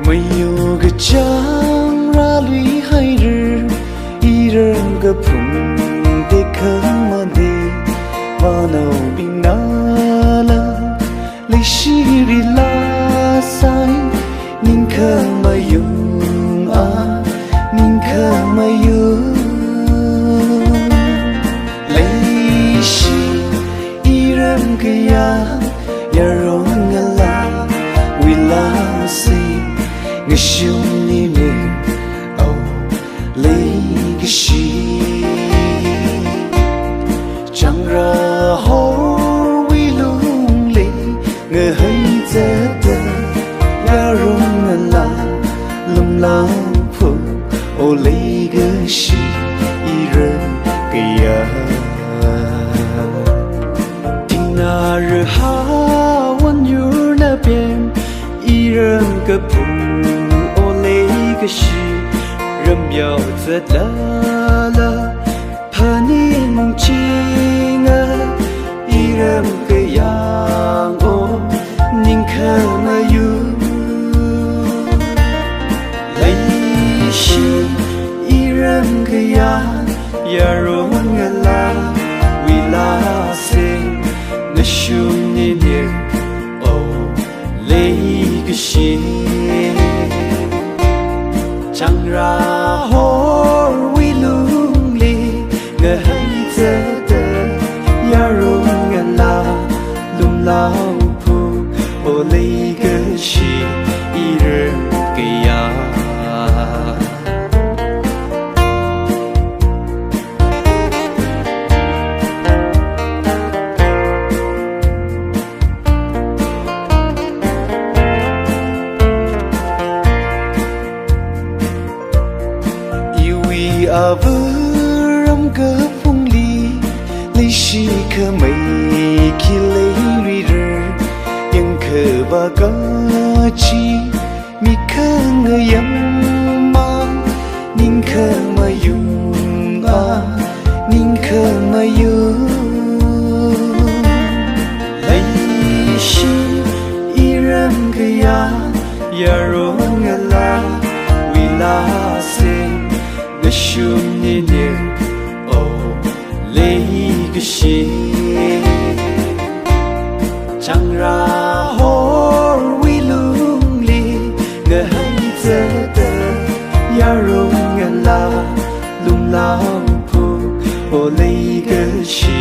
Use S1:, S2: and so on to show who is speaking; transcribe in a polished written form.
S1: Mayoga chang ra lui hai rư irang ga phum de khama de wanau binala le shiri la sai ning khama yung a ning khama yung le shi irang ga ya rong la we la say người siêu ni mình âu lấy cái gì chẳng ra hổ quy lung lì người hay giờ tơ ya rung ngân la lum la phụ ô lấy cái gì ireng kia tin na re ha wan yu na bien ireng cái phụ个是人苗子啦啦，怕你梦境啊，依然个样哦，宁可没有，来是依然个样，呀容个啦，为啦谁，那兄弟年哦，来个是。chẳng ra hor vi lung li ngờ hay giờ tơ ya rung ngân la lum lao pu ô lấy cái gì irem kia à vơ ram cơ phong ly lấy shi khơ mây khi lấy ri rơ yang khơ ba ca chi mi khơ người yam ma ning khơ ma yung a ning khơ ma yung lấy shi iram ke ya rong la we la say shum ni ni oh lấy cái gì chẳng ra hor vi lung li ngờ hay giờ tơ ya rong ngân la lum lao pu oh lấy cái gì